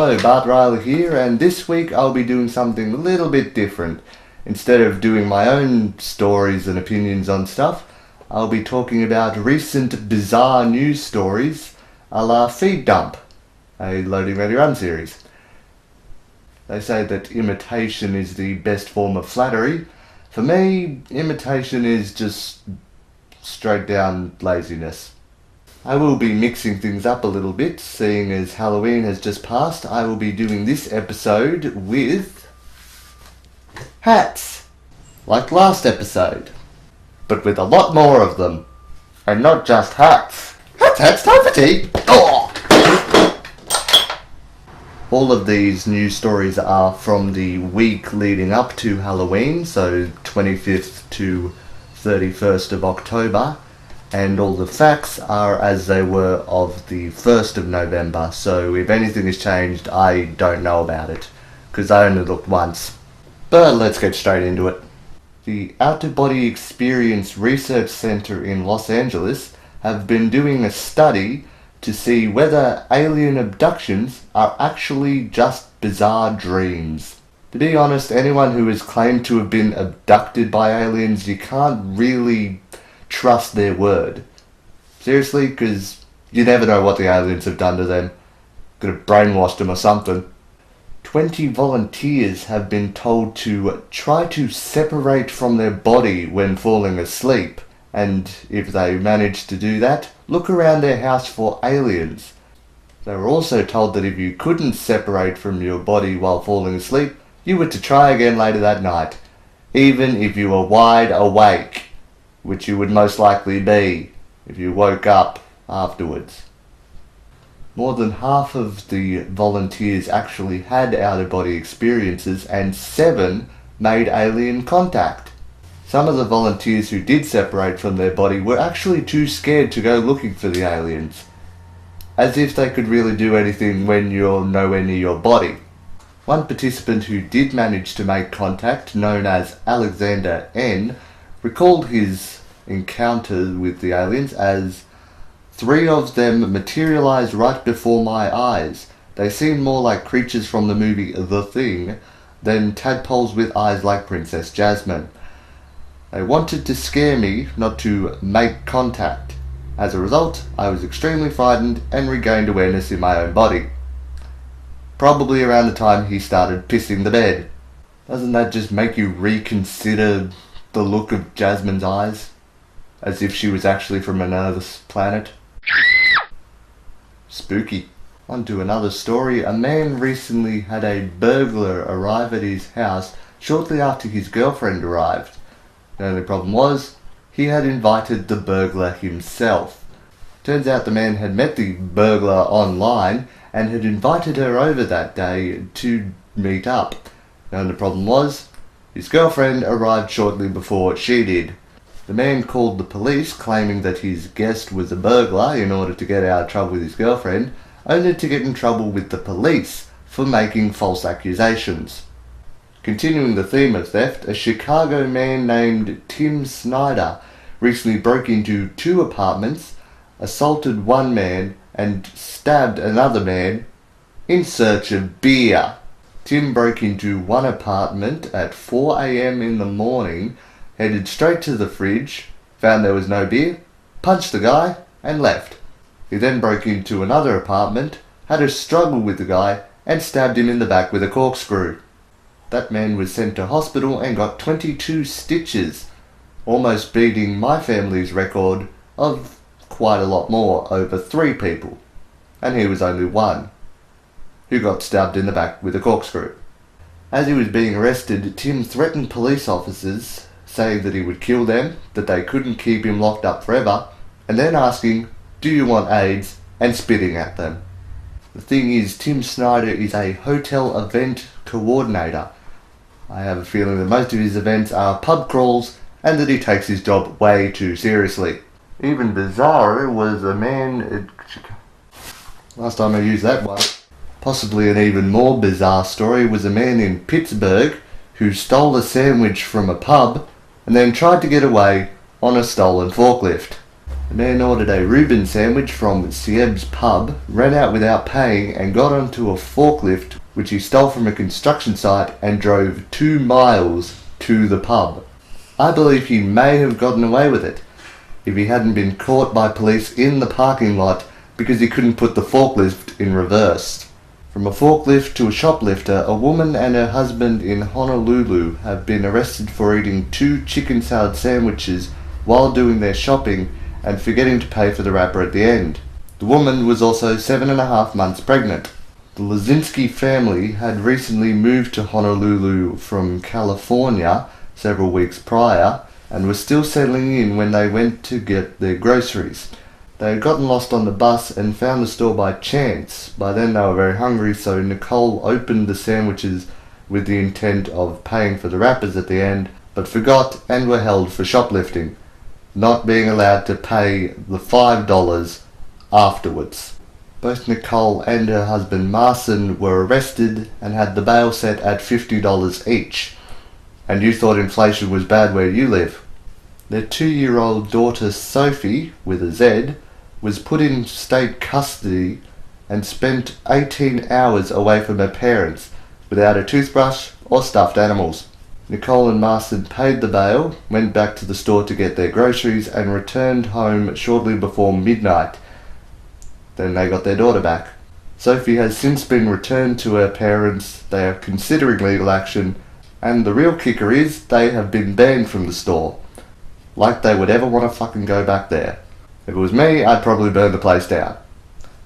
Hello, Bart Riley here, and this week I'll be doing something a little bit different. Instead of doing my own stories and opinions on stuff, I'll be talking about recent bizarre news stories a la Feed Dump, a Loading Ready Run series. They say that imitation is the best form of flattery. For me, imitation is just straight down laziness. I will be mixing things up a little bit, seeing as Halloween has just passed. I will be doing this episode with hats, like last episode, but with a lot more of them, and not just hats. Hats, time for tea! Oh! All of these news stories are from the week leading up to Halloween, so 25th to 31st of October. And all the facts are as they were of the 1st of November, so if anything has changed, I don't know about it, because I only looked once. But let's get straight into it. The Out-of-Body Experience Research Center in Los Angeles have been doing a study to see whether alien abductions are actually just bizarre dreams. To be honest, anyone who has claimed to have been abducted by aliens, you can't really trust their word. Seriously, because you never know what the aliens have done to them. Could have brainwashed them or something. 20 volunteers have been told to try to separate from their body when falling asleep, and if they manage to do that, look around their house for aliens. They were also told that if you couldn't separate from your body while falling asleep, you were to try again later that night, even if you were wide awake, which you would most likely be if you woke up afterwards. More than half of the volunteers actually had out-of-body experiences, and 7 made alien contact. Some of the volunteers who did separate from their body were actually too scared to go looking for the aliens. As if they could really do anything when you're nowhere near your body. One participant who did manage to make contact, known as Alexander N., recalled his encounter with the aliens as 3 of them materialized right before my eyes. They seemed more like creatures from the movie The Thing than tadpoles with eyes like Princess Jasmine. They wanted to scare me, not to make contact. As a result, I was extremely frightened and regained awareness in my own body. Probably around the time he started pissing the bed. Doesn't that just make you reconsider the look of Jasmine's eyes? As if she was actually from another planet? Spooky. On to another story. A man recently had a burglar arrive at his house shortly after his girlfriend arrived. The only problem was, he had invited the burglar himself. Turns out the man had met the burglar online and had invited her over that day to meet up. The only problem was, his girlfriend arrived shortly before she did. The man called the police claiming that his guest was a burglar in order to get out of trouble with his girlfriend, only to get in trouble with the police for making false accusations. Continuing the theme of theft, a Chicago man named Tim Snyder recently broke into 2 apartments, assaulted one man, and stabbed another man in search of beer. Tim broke into one apartment at 4 a.m. in the morning, headed straight to the fridge, found there was no beer, punched the guy, and left. He then broke into another apartment, had a struggle with the guy, and stabbed him in the back with a corkscrew. That man was sent to hospital and got 22 stitches, almost beating my family's record of quite a lot more, over 3 people. And he was only one who got stabbed in the back with a corkscrew. As he was being arrested, Tim threatened police officers, saying that he would kill them, that they couldn't keep him locked up forever, and then asking, "Do you want AIDS?" and spitting at them. The thing is, Tim Snyder is a hotel event coordinator. I have a feeling that most of his events are pub crawls and that he takes his job way too seriously. Even bizarrer was a man... Last time I used that one. Possibly an even more bizarre story was a man in Pittsburgh who stole a sandwich from a pub and then tried to get away on a stolen forklift. The man ordered a Reuben sandwich from Sieb's pub, ran out without paying and got onto a forklift which he stole from a construction site and drove 2 miles to the pub. I believe he may have gotten away with it if he hadn't been caught by police in the parking lot because he couldn't put the forklift in reverse. From a forklift to a shoplifter, a woman and her husband in Honolulu have been arrested for eating 2 chicken salad sandwiches while doing their shopping and forgetting to pay for the wrapper at the end. The woman was also 7.5 months pregnant. The Lazinski family had recently moved to Honolulu from California several weeks prior and were still settling in when they went to get their groceries. They had gotten lost on the bus and found the store by chance. By then they were very hungry, so Nicole opened the sandwiches with the intent of paying for the wrappers at the end, but forgot and were held for shoplifting, not being allowed to pay the $5 afterwards. Both Nicole and her husband Marcin were arrested and had the bail set at $50 each. And you thought inflation was bad where you live. Their 2-year-old daughter Sophie, with a Z, was put in state custody and spent 18 hours away from her parents without a toothbrush or stuffed animals. Nicole and Marcin paid the bail, went back to the store to get their groceries and returned home shortly before midnight. Then they got their daughter back. Sophie has since been returned to her parents. They are considering legal action, and the real kicker is they have been banned from the store. Like they would ever want to fucking go back there. If it was me, I'd probably burn the place down.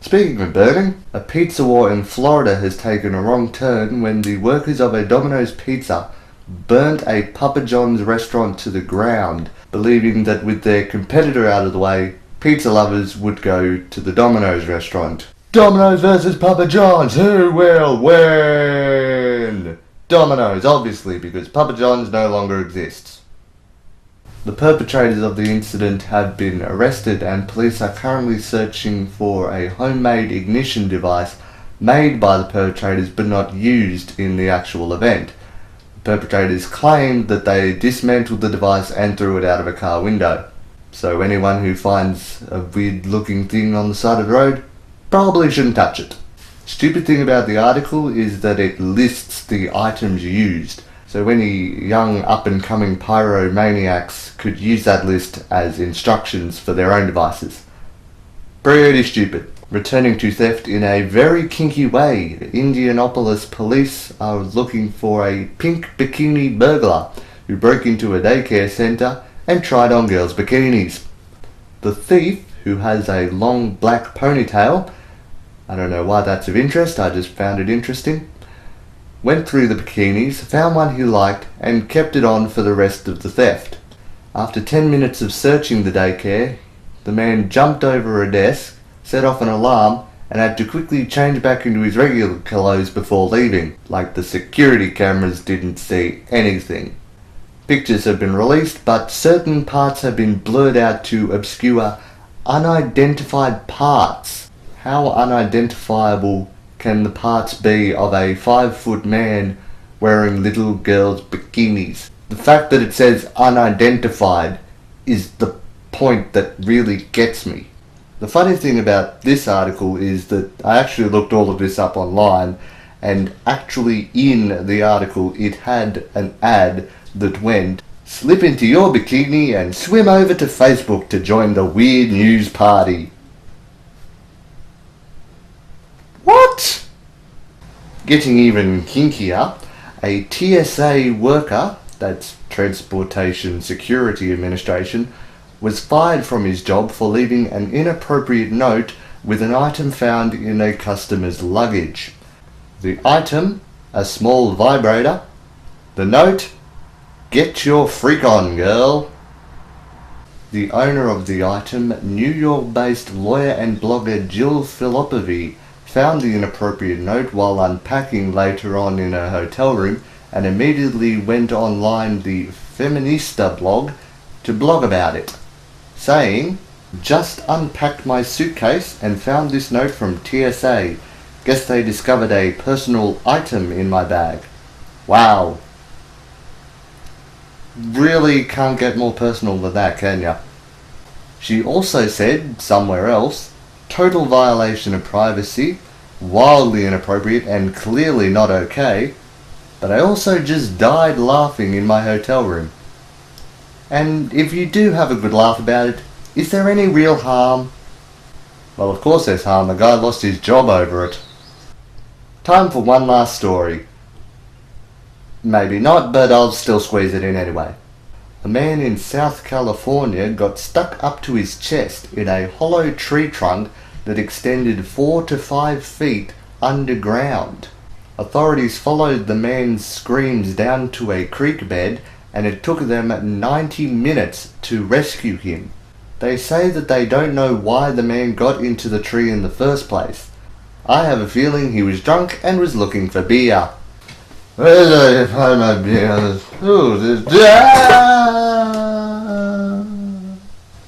Speaking of burning, a pizza war in Florida has taken a wrong turn when the workers of a Domino's Pizza burnt a Papa John's restaurant to the ground, believing that with their competitor out of the way, pizza lovers would go to the Domino's restaurant. Domino's versus Papa John's, who will win? Domino's, obviously, because Papa John's no longer exists. The perpetrators of the incident have been arrested and police are currently searching for a homemade ignition device made by the perpetrators but not used in the actual event. The perpetrators claimed that they dismantled the device and threw it out of a car window. So anyone who finds a weird looking thing on the side of the road probably shouldn't touch it. Stupid thing about the article is that it lists the items used. So any young up-and-coming pyromaniacs could use that list as instructions for their own devices. Pretty stupid. Returning to theft in a very kinky way, Indianapolis police are looking for a pink bikini burglar who broke into a daycare center and tried on girls' bikinis. The thief, who has a long black ponytail, I don't know why that's of interest, I just found it interesting, went through the bikinis, found one he liked, and kept it on for the rest of the theft. After 10 minutes of searching the daycare, the man jumped over a desk, set off an alarm, and had to quickly change back into his regular clothes before leaving, like the security cameras didn't see anything. Pictures have been released, but certain parts have been blurred out to obscure unidentified parts. How unidentifiable can the parts be of a 5-foot man wearing little girls' bikinis? The fact that it says unidentified is the point that really gets me. The funny thing about this article is that I actually looked all of this up online, and actually in the article it had an ad that went, "Slip into your bikini and swim over to Facebook to join the weird news party." What? Getting even kinkier, a TSA worker, that's Transportation Security Administration, was fired from his job for leaving an inappropriate note with an item found in a customer's luggage. The item, a small vibrator. The note, "Get your freak on, girl." The owner of the item, New York-based lawyer and blogger Jill Filipovi, found the inappropriate note while unpacking later on in her hotel room and immediately went online the Feminista blog to blog about it, saying, "Just unpacked my suitcase and found this note from TSA. Guess they discovered a personal item in my bag." Wow. Really can't get more personal than that, can ya? She also said, somewhere else, total violation of privacy, wildly inappropriate and clearly not okay, but I also just died laughing in my hotel room. And if you do have a good laugh about it, is there any real harm? Well, of course there's harm. The guy lost his job over it. Time for one last story. Maybe not, but I'll still squeeze it in anyway. A man in South California got stuck up to his chest in a hollow tree trunk that extended 4 to 5 feet underground. Authorities followed the man's screams down to a creek bed, and it took them 90 minutes to rescue him. They say that they don't know why the man got into the tree in the first place. I have a feeling he was drunk and was looking for beer. Where did I find my beer?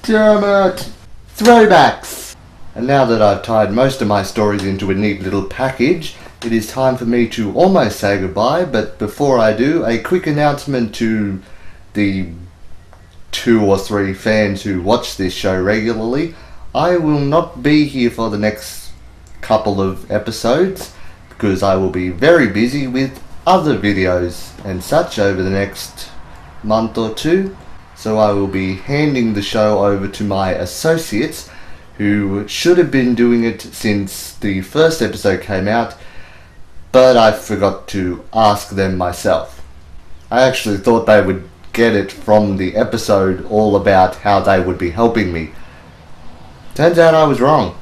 Damn it! Throwbacks! And now that I've tied most of my stories into a neat little package, it is time for me to almost say goodbye, but before I do, a quick announcement to the 2 or 3 fans who watch this show regularly. I will not be here for the next couple of episodes because I will be very busy with other videos and such over the next month or 2. So I will be handing the show over to my associates who should have been doing it since the first episode came out, but I forgot to ask them myself. I actually thought they would get it from the episode all about how they would be helping me. Turns out I was wrong.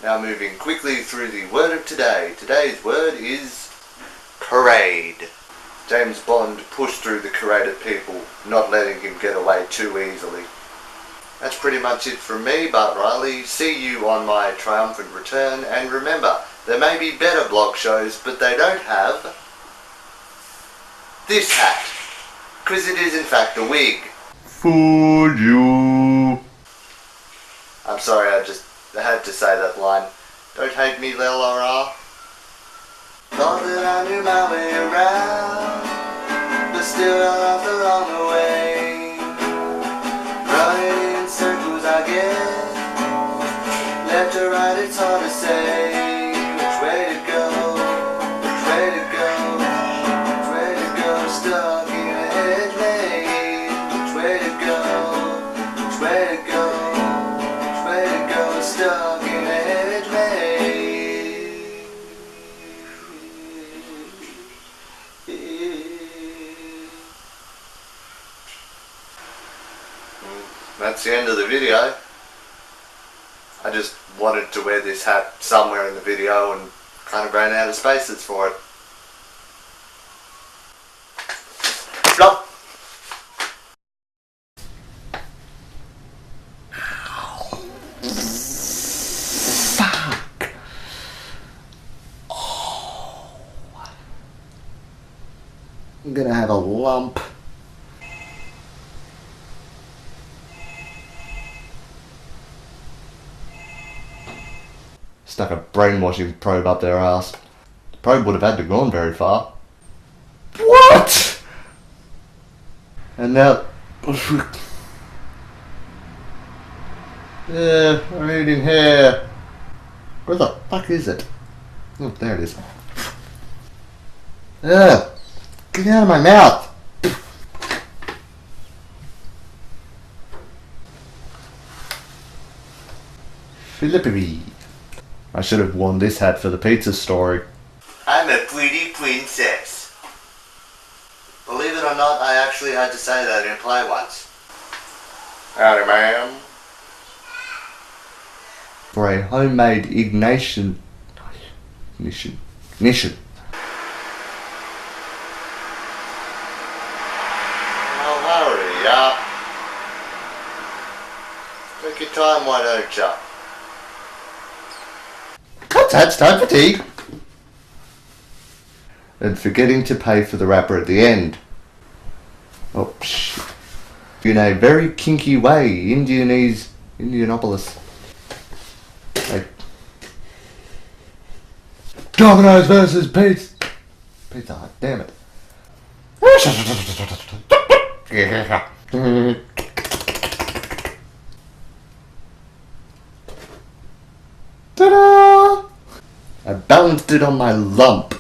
Now moving quickly through the word of today. Today's word is parade. James Bond pushed through the crated people, not letting him get away too easily. That's pretty much it from me, Bart Riley. See you on my triumphant return, and remember, there may be better blog shows, but they don't have this hat, because it is in fact a wig. For you. I'm sorry, I had to say that line. Don't hate me, Laura. Thought that I knew my way around, but still I laughed along the way. Running in circles I guess, left or right it's hard to say. Which way to go, which way to go, which way to go, stuck in a head maze. Which way to go, which way to go, which way to go, stuck in a head maze. That's the end of the video. I just wanted to wear this hat somewhere in the video and kind of ran out of spaces for it. Stop! Fuck! Oh. I'm gonna have a lump. Stuck a brainwashing probe up their ass. The probe would have had to gone very far. What? And now... yeah, I'm eating hair. Where the fuck is it? Oh, there it is. Ugh. Get out of my mouth. Philippi. I should have worn this hat for the pizza story. I'm a pretty princess. Believe it or not, I actually had to say that in a play once. Howdy, ma'am. For a homemade ignition. Oh, hurry up. Take your time, why don't ya? That's time for tea. And forgetting to pay for the wrapper at the end. Oh, shit. In a very kinky way, Indianapolis. Like, Domino's versus Pizza Hut, damn it. Ta-da! I balanced it on my lump.